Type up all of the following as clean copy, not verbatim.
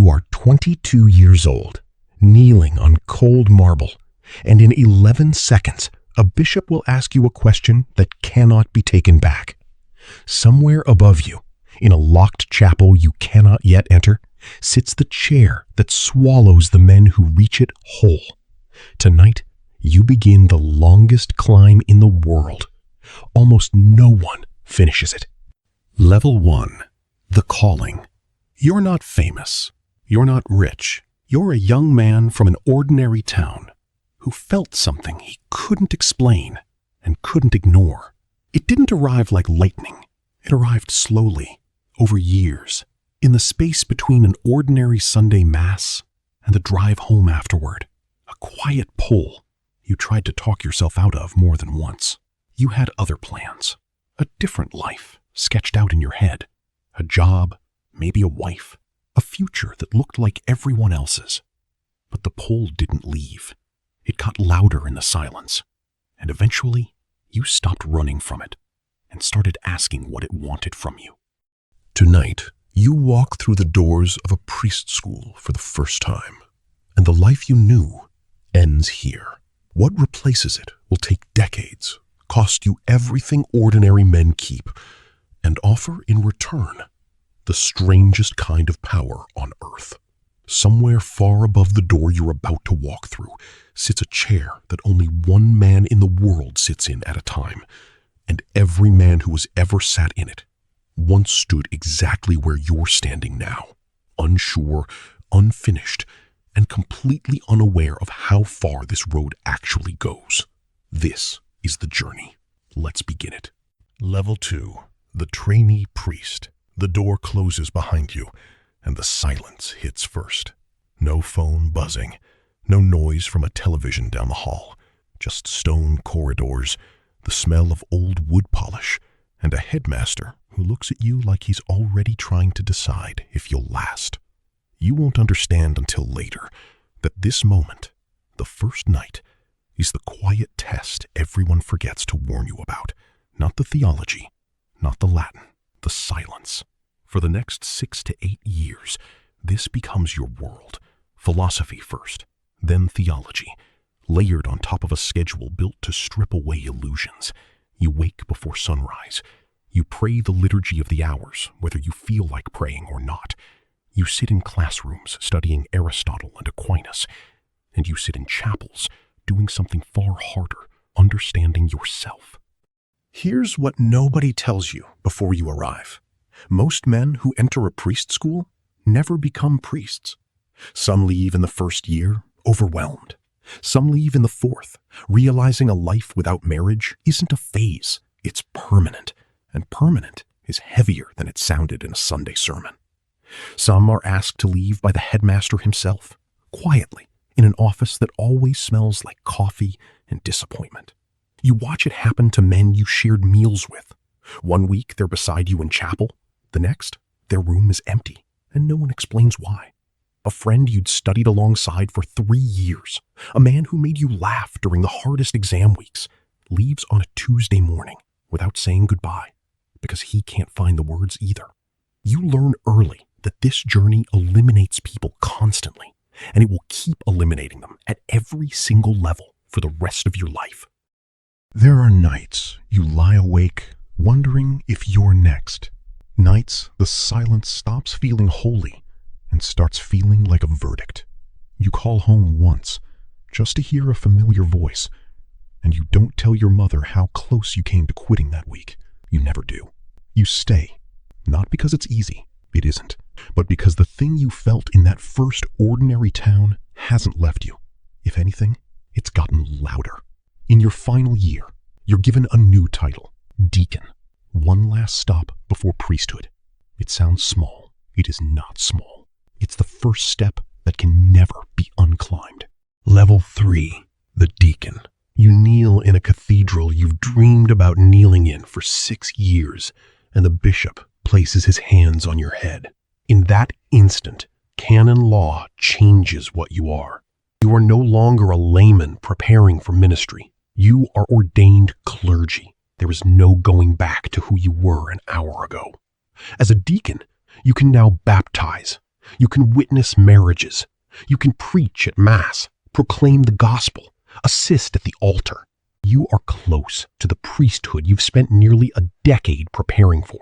You are 22 years old, kneeling on cold marble, and in 11 seconds, a bishop will ask you a question that cannot be taken back. Somewhere above you, in a locked chapel you cannot yet enter, sits the chair that swallows the men who reach it whole. Tonight, you begin the longest climb in the world. Almost no one finishes it. Level 1. The Calling. You're not famous. You're not rich. You're a young man from an ordinary town who felt something he couldn't explain and couldn't ignore. It didn't arrive like lightning. It arrived slowly, over years, in the space between an ordinary Sunday Mass and the drive home afterward. A quiet pull you tried to talk yourself out of more than once. You had other plans, a different life sketched out in your head, a job, maybe a wife, a future that looked like everyone else's. But the pull didn't leave. It got louder in the silence, and eventually you stopped running from it and started asking what it wanted from you. Tonight, you walk through the doors of a priest school for the first time, and the life you knew ends here. What replaces it will take decades, cost you everything ordinary men keep, and offer in return the strangest kind of power on earth. Somewhere far above the door you're about to walk through sits a chair that only one man in the world sits in at a time, and every man who has ever sat in it once stood exactly where you're standing now, unsure, unfinished, and completely unaware of how far this road actually goes. This is the journey. Let's begin it. Level 2. The Trainee Priest. The door closes behind you, and the silence hits first. No phone buzzing, no noise from a television down the hall, just stone corridors, the smell of old wood polish, and a headmaster who looks at you like he's already trying to decide if you'll last. You won't understand until later that this moment, the first night, is the quiet test everyone forgets to warn you about. Not the theology, not the Latin, the silence. For the next 6 to 8 years, this becomes your world. Philosophy first, then theology, layered on top of a schedule built to strip away illusions. You wake before sunrise. You pray the liturgy of the hours, whether you feel like praying or not. You sit in classrooms studying Aristotle and Aquinas, and you sit in chapels doing something far harder, understanding yourself. Here's what nobody tells you before you arrive. Most men who enter a priest school never become priests. Some leave in the first year, overwhelmed. Some leave in the 4th, realizing a life without marriage isn't a phase, it's permanent, and permanent is heavier than it sounded in a Sunday sermon. Some are asked to leave by the headmaster himself, quietly, in an office that always smells like coffee and disappointment. You watch it happen to men you shared meals with. One week they're beside you in chapel, the next their room is empty, and no one explains why. A friend you'd studied alongside for 3 years, a man who made you laugh during the hardest exam weeks, leaves on a Tuesday morning without saying goodbye, because he can't find the words either. You learn early that this journey eliminates people constantly, and it will keep eliminating them at every single level for the rest of your life. There are nights you lie awake wondering if you're next. Nights the silence stops feeling holy and starts feeling like a verdict. You call home once just to hear a familiar voice, and you don't tell your mother how close you came to quitting that week. You never do. You stay, not because it's easy, it isn't, but because the thing you felt in that first ordinary town hasn't left you. If anything, it's gotten louder. In your final year, you're given a new title, Deacon. One last stop before priesthood. It sounds small. It is not small. It's the first step that can never be unclimbed. Level 3, the Deacon. You kneel in a cathedral you've dreamed about kneeling in for 6 years, and the bishop places his hands on your head. In that instant, canon law changes what you are. You are no longer a layman preparing for ministry. You are ordained clergy. There is no going back to who you were an hour ago. As a deacon, you can now baptize, You can witness marriages. You can preach at Mass, proclaim the gospel, assist at the altar. You are close to the priesthood you've spent nearly a decade preparing for.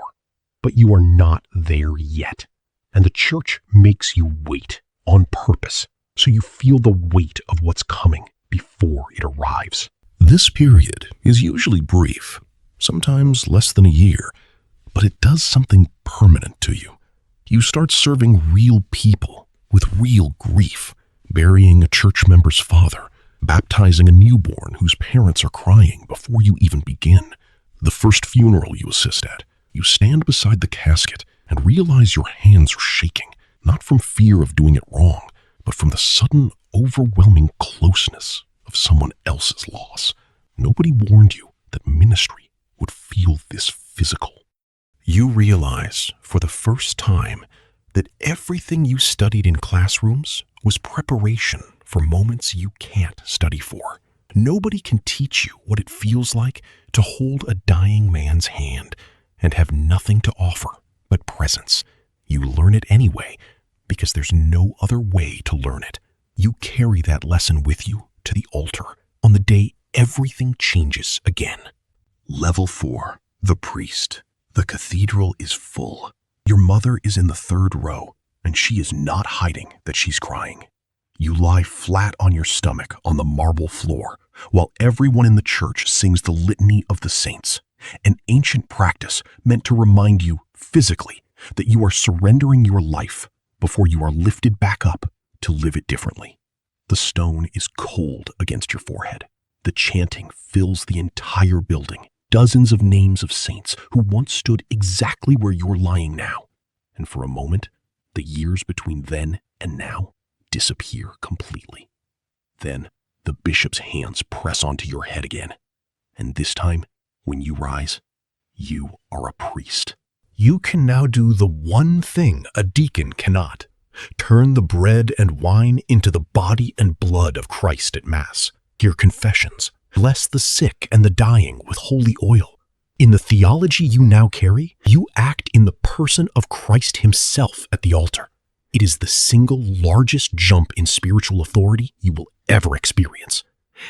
But you are not there yet. And the Church makes you wait on purpose, so you feel the weight of what's coming before it arrives. This period is usually brief, sometimes less than a year, but it does something permanent to you. You start serving real people with real grief, burying a church member's father, baptizing a newborn whose parents are crying before you even begin. The first funeral you assist at, you stand beside the casket and realize your hands are shaking, not from fear of doing it wrong, but from the sudden, overwhelming closeness of someone else's loss. Nobody warned you that ministry would feel this physical. You realize, for the first time, that everything you studied in classrooms was preparation for moments you can't study for. Nobody can teach you what it feels like to hold a dying man's hand and have nothing to offer but presence. You learn it anyway, because there's no other way to learn it. You carry that lesson with you to the altar on the day everything changes again. Level 4, the priest. The cathedral is full. Your mother is in the 3rd row, and she is not hiding that she's crying. You lie flat on your stomach on the marble floor, while everyone in the church sings the Litany of the Saints, an ancient practice meant to remind you physically that you are surrendering your life before you are lifted back up to live it differently. The stone is cold against your forehead. The chanting fills the entire building. Dozens of names of saints who once stood exactly where you're lying now. And for a moment, the years between then and now disappear completely. Then the bishop's hands press onto your head again. And this time, when you rise, you are a priest. You can now do the one thing a deacon cannot: turn the bread and wine into the body and blood of Christ at Mass, hear confessions, bless the sick and the dying with holy oil. In the theology you now carry, you act in the person of Christ himself at the altar. It is the single largest jump in spiritual authority you will ever experience.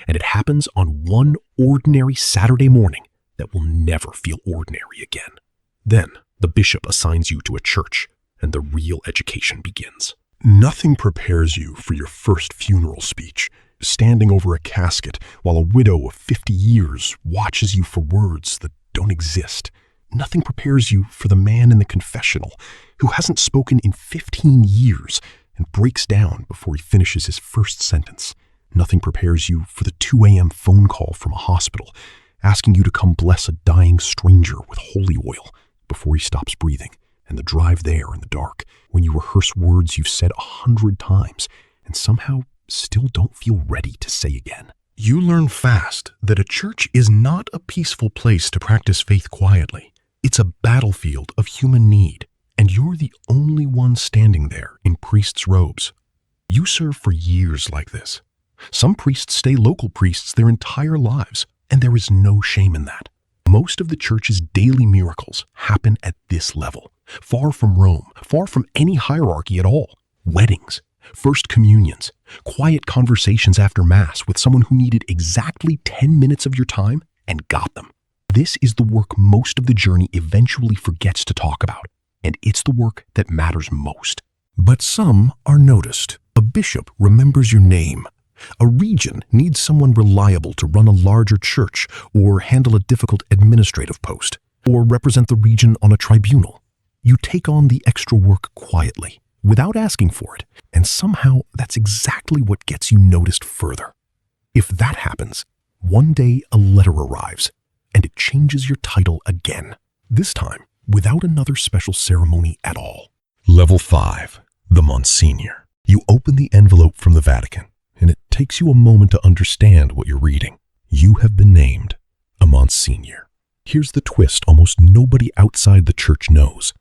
And it happens on one ordinary Saturday morning that will never feel ordinary again. Then the bishop assigns you to a church, and the real education begins. Nothing prepares you for your first funeral speech, standing over a casket while a widow of 50 years watches you for words that don't exist. Nothing prepares you for the man in the confessional who hasn't spoken in 15 years and breaks down before he finishes his first sentence. Nothing prepares you for the 2 a.m. phone call from a hospital asking you to come bless a dying stranger with holy oil before he stops breathing, and the drive there in the dark when you rehearse words you've said 100 times and somehow still don't feel ready to say again. You learn fast that a church is not a peaceful place to practice faith quietly. It's a battlefield of human need, and you're the only one standing there in priest's robes. You serve for years like this. Some priests stay local priests their entire lives, and there is no shame in that. Most of the church's daily miracles happen at this level, far from Rome, far from any hierarchy at all. Weddings, first communions, quiet conversations after Mass with someone who needed exactly 10 minutes of your time and got them. This is the work most of the journey eventually forgets to talk about, and it's the work that matters most. But some are noticed. A bishop remembers your name. A region needs someone reliable to run a larger church or handle a difficult administrative post or represent the region on a tribunal. You take on the extra work quietly, without asking for it, and somehow that's exactly what gets you noticed further. If that happens, one day a letter arrives, and it changes your title again, this time without another special ceremony at all. Level 5, the Monsignor. You open the envelope from the Vatican, and it takes you a moment to understand what you're reading. You have been named a Monsignor. Here's the twist almost nobody outside the church knows.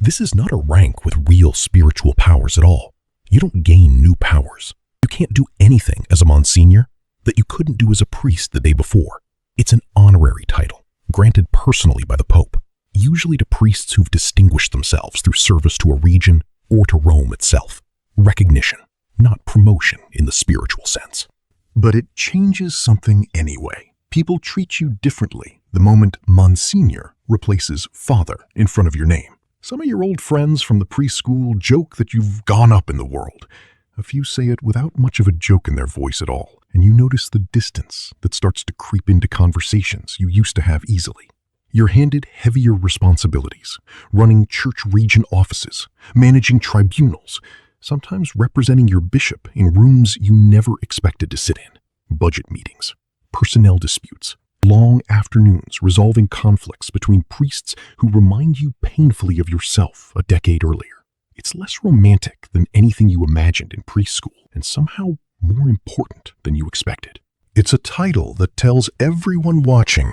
This is not a rank with real spiritual powers at all. You don't gain new powers. You can't do anything as a Monsignor that you couldn't do as a priest the day before. It's an honorary title, granted personally by the Pope, usually to priests who've distinguished themselves through service to a region or to Rome itself. Recognition, not promotion in the spiritual sense. But it changes something anyway. People treat you differently the moment Monsignor replaces Father in front of your name. Some of your old friends from the preschool joke that you've gone up in the world. A few say it without much of a joke in their voice at all, and you notice the distance that starts to creep into conversations you used to have easily. You're handed heavier responsibilities, running church region offices, managing tribunals, sometimes representing your bishop in rooms you never expected to sit in, budget meetings, personnel disputes, long afternoons resolving conflicts between priests who remind you painfully of yourself a decade earlier. It's less romantic than anything you imagined in preschool, and somehow more important than you expected. It's a title that tells everyone watching,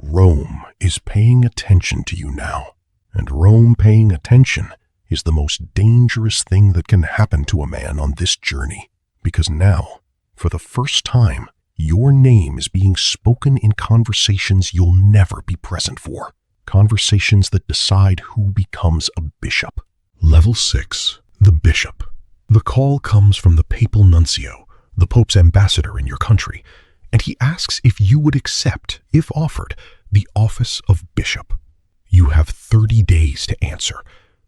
Rome is paying attention to you now. And Rome paying attention is the most dangerous thing that can happen to a man on this journey. Because now, for the first time, your name is being spoken in conversations you'll never be present for. Conversations that decide who becomes a bishop. Level 6. The Bishop. The call comes from the papal nuncio, the Pope's ambassador in your country, and he asks if you would accept, if offered, the office of bishop. You have 30 days to answer.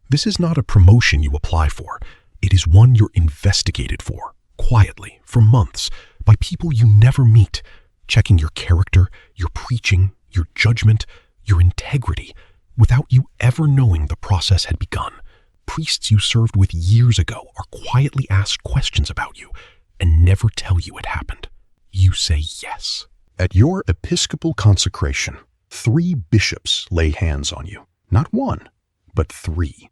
This is not a promotion you apply for. It is one you're investigated for, quietly, for months, by people you never meet, checking your character, your preaching, your judgment, your integrity, without you ever knowing the process had begun. Priests you served with years ago are quietly asked questions about you and never tell you it happened. You say yes. At your episcopal consecration, 3 bishops lay hands on you. Not 1, but 3.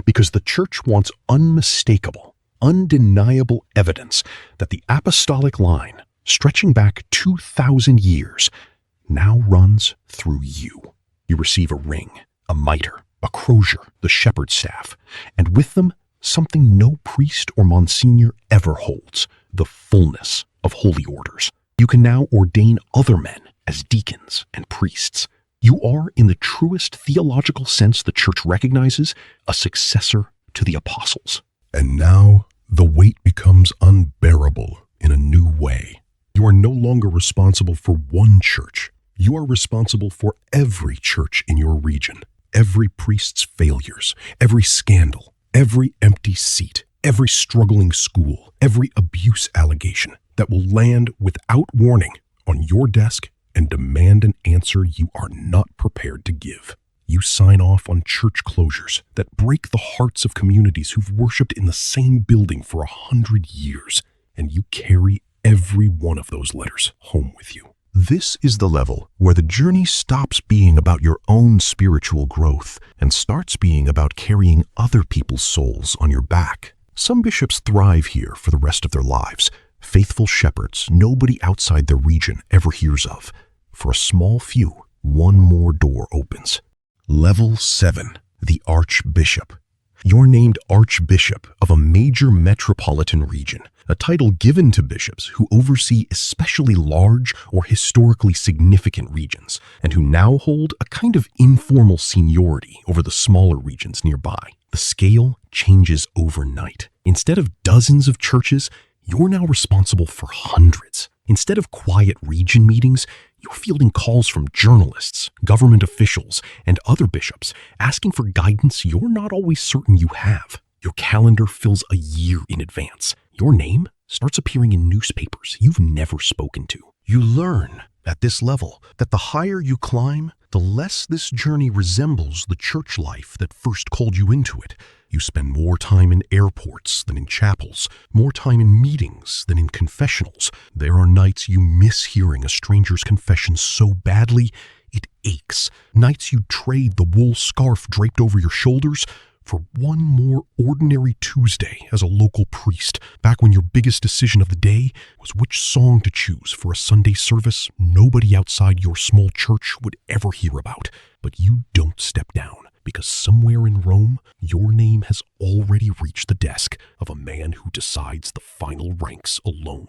Because the Church wants unmistakable, undeniable evidence that the apostolic line, stretching back 2,000 years, now runs through you. You receive a ring, a mitre, a crozier, the shepherd's staff, and with them, something no priest or Monsignor ever holds, the fullness of holy orders. You can now ordain other men as deacons and priests. You are, in the truest theological sense the Church recognizes, a successor to the apostles. And now, the weight becomes unbearable in a new way. You are no longer responsible for one church. You are responsible for every church in your region, every priest's failures, every scandal, every empty seat, every struggling school, every abuse allegation that will land without warning on your desk and demand an answer you are not prepared to give. You sign off on church closures that break the hearts of communities who've worshipped in the same building for 100 years, and you carry every one of those letters home with you. This is the level where the journey stops being about your own spiritual growth and starts being about carrying other people's souls on your back. Some bishops thrive here for the rest of their lives, faithful shepherds nobody outside their region ever hears of. For a small few, one more door opens. Level 7. The Archbishop. You're named Archbishop of a major metropolitan region, a title given to bishops who oversee especially large or historically significant regions, and who now hold a kind of informal seniority over the smaller regions nearby. The scale changes overnight. Instead of dozens of churches, you're now responsible for hundreds. Instead of quiet region meetings, you're fielding calls from journalists, government officials, and other bishops asking for guidance you're not always certain you have. Your calendar fills a year in advance. Your name starts appearing in newspapers you've never spoken to. You learn at this level that the higher you climb, the less this journey resembles the church life that first called you into it. You spend more time in airports than in chapels, more time in meetings than in confessionals. There are nights you miss hearing a stranger's confession so badly it aches. Nights you trade the wool scarf draped over your shoulders for one more ordinary Tuesday as a local priest, back when your biggest decision of the day was which song to choose for a Sunday service nobody outside your small church would ever hear about. But you don't step down, because somewhere in Rome, your name has already reached the desk of a man who decides the final ranks alone.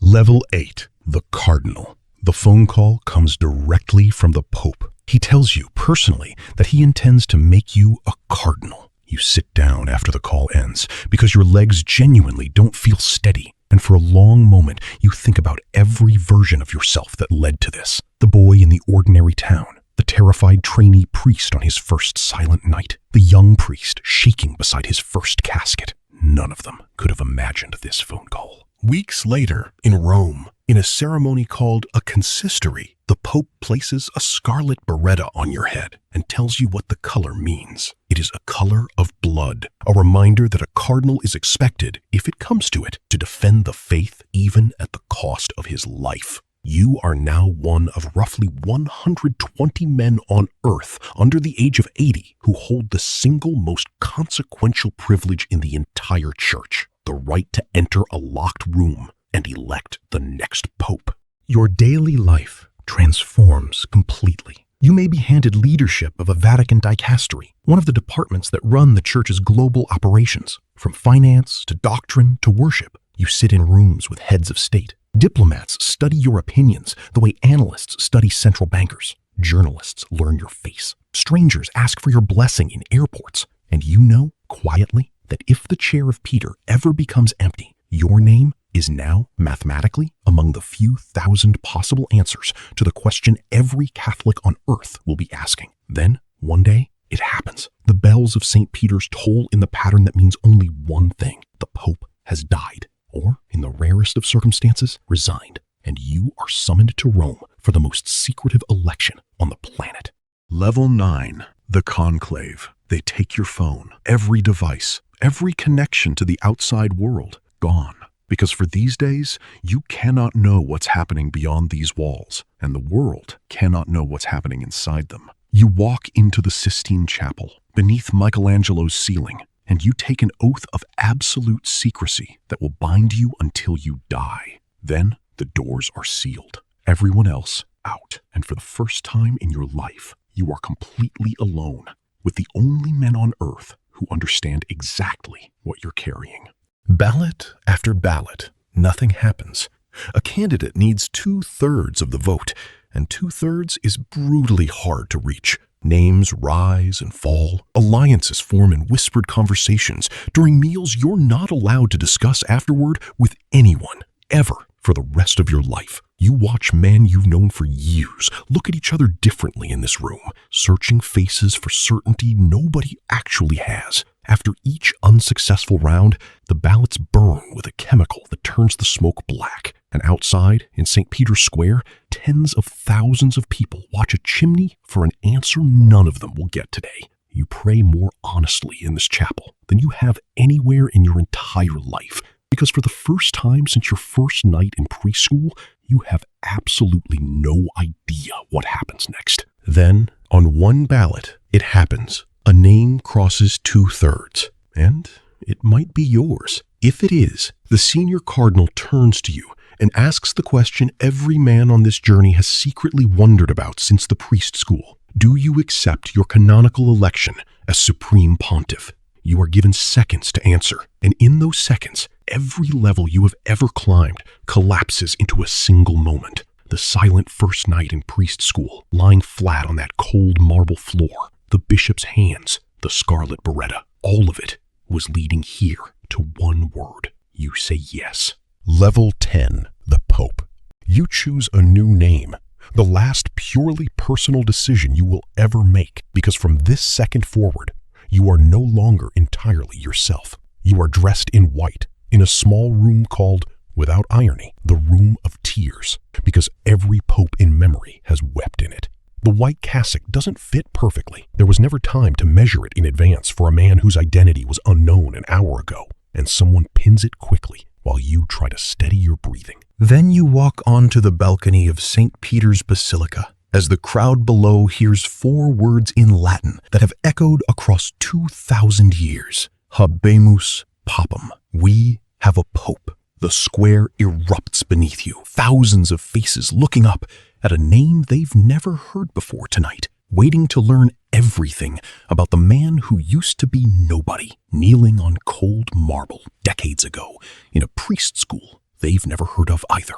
Level 8. The Cardinal. The phone call comes directly from the Pope. He tells you personally that he intends to make you a cardinal. You sit down after the call ends because your legs genuinely don't feel steady, and for a long moment you think about every version of yourself that led to this. The boy in the ordinary town, the terrified trainee priest on his first silent night, the young priest shaking beside his first casket. None of them could have imagined this phone call. Weeks later, in Rome, in a ceremony called a consistory, the Pope places a scarlet biretta on your head and tells you what the color means. It is a color of blood, a reminder that a cardinal is expected, if it comes to it, to defend the faith even at the cost of his life. You are now one of roughly 120 men on earth under the age of 80 who hold the single most consequential privilege in the entire church, the right to enter a locked room and elect the next pope. Your daily life transforms completely. You may be handed leadership of a Vatican dicastery, one of the departments that run the church's global operations. From finance to doctrine to worship, you sit in rooms with heads of state. Diplomats study your opinions the way analysts study central bankers. Journalists learn your face. Strangers ask for your blessing in airports. And you know, quietly, that if the chair of Peter ever becomes empty, your name is now, mathematically, among the few thousand possible answers to the question every Catholic on earth will be asking. Then, one day, it happens. The bells of St. Peter's toll in the pattern that means only one thing. The Pope has died. Or, in the rarest of circumstances, resigned, and you are summoned to Rome for the most secretive election on the planet. Level 9, the Conclave. They take your phone, every device, every connection to the outside world, gone. Because for these days, you cannot know what's happening beyond these walls, and the world cannot know what's happening inside them. You walk into the Sistine Chapel, beneath Michelangelo's ceiling, and you take an oath of absolute secrecy that will bind you until you die. Then the doors are sealed. Everyone else out. And for the first time in your life, you are completely alone with the only men on earth who understand exactly what you're carrying. Ballot after ballot, nothing happens. A candidate needs 2/3 of the vote, and 2/3 is brutally hard to reach. Names rise and fall. Alliances form in whispered conversations during meals you're not allowed to discuss afterward with anyone, ever, for the rest of your life. You watch men you've known for years look at each other differently in this room, searching faces for certainty nobody actually has. After each unsuccessful round, the ballots burn with a chemical that turns the smoke black. And outside, in St. Peter's Square, tens of thousands of people watch a chimney for an answer none of them will get today. You pray more honestly in this chapel than you have anywhere in your entire life, because for the first time since your first night in preschool, you have absolutely no idea what happens next. Then, on one ballot, it happens. A name crosses 2/3, and it might be yours. If it is, the senior cardinal turns to you and asks the question every man on this journey has secretly wondered about since the priest school. Do you accept your canonical election as supreme pontiff? You are given seconds to answer, and in those seconds, every level you have ever climbed collapses into a single moment. The silent first night in priest school, lying flat on that cold marble floor, the bishop's hands, the scarlet biretta, all of it was leading here to one word. You say yes. Level 10, the Pope. You choose a new name, the last purely personal decision you will ever make, because from this second forward, you are no longer entirely yourself. You are dressed in white, in a small room called, without irony, the Room of Tears, because every pope in memory has wept in it. The white cassock doesn't fit perfectly. There was never time to measure it in advance for a man whose identity was unknown an hour ago, and someone pins it quickly while you try to steady your breathing. Then you walk onto the balcony of St. Peter's Basilica as the crowd below hears 4 words in Latin that have echoed across 2,000 years. Habemus Papam. We have a pope. The square erupts beneath you, thousands of faces looking up at a name they've never heard before tonight, waiting to learn everything about the man who used to be nobody, kneeling on cold marble decades ago in a priest school they've never heard of either.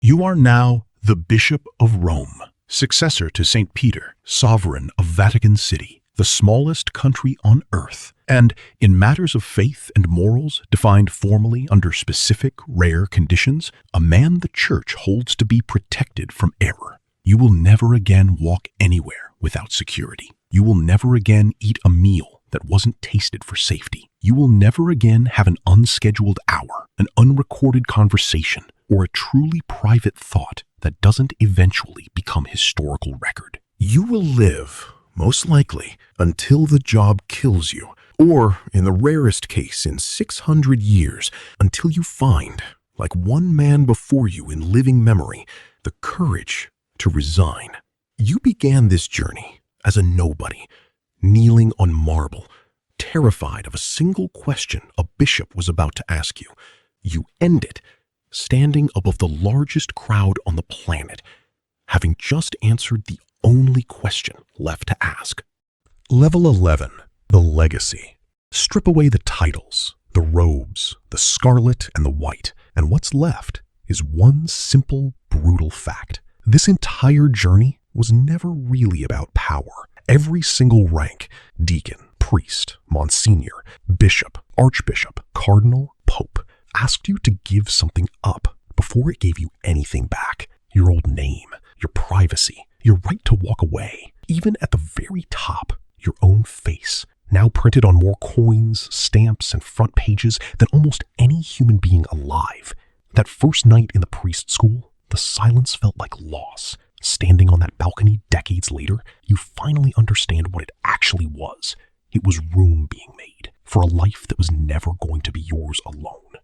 You are now the Bishop of Rome, successor to St. Peter, sovereign of Vatican City. the smallest country on earth, and in matters of faith and morals defined formally under specific, rare conditions, a man the Church holds to be protected from error. You will never again walk anywhere without security. You will never again eat a meal that wasn't tasted for safety. You will never again have an unscheduled hour, an unrecorded conversation, or a truly private thought that doesn't eventually become historical record. You will live, most likely, until the job kills you, or, in the rarest case, in 600 years, until you find, like one man before you in living memory, the courage to resign. You began this journey as a nobody, kneeling on marble, terrified of a single question a bishop was about to ask you. You end it standing above the largest crowd on the planet, having just answered the only question left to ask. Level 11, the legacy. Strip away the titles, the robes, the scarlet and the white, and what's left is one simple, brutal fact. This entire journey was never really about power. Every single rank, deacon, priest, Monsignor, bishop, archbishop, cardinal, pope, asked you to give something up before it gave you anything back. Your old name, your privacy, your right to walk away, even at the very top, your own face, now printed on more coins, stamps, and front pages than almost any human being alive. That first night in the priest school, the silence felt like loss. Standing on that balcony decades later, you finally understand what it actually was. It was room being made for a life that was never going to be yours alone.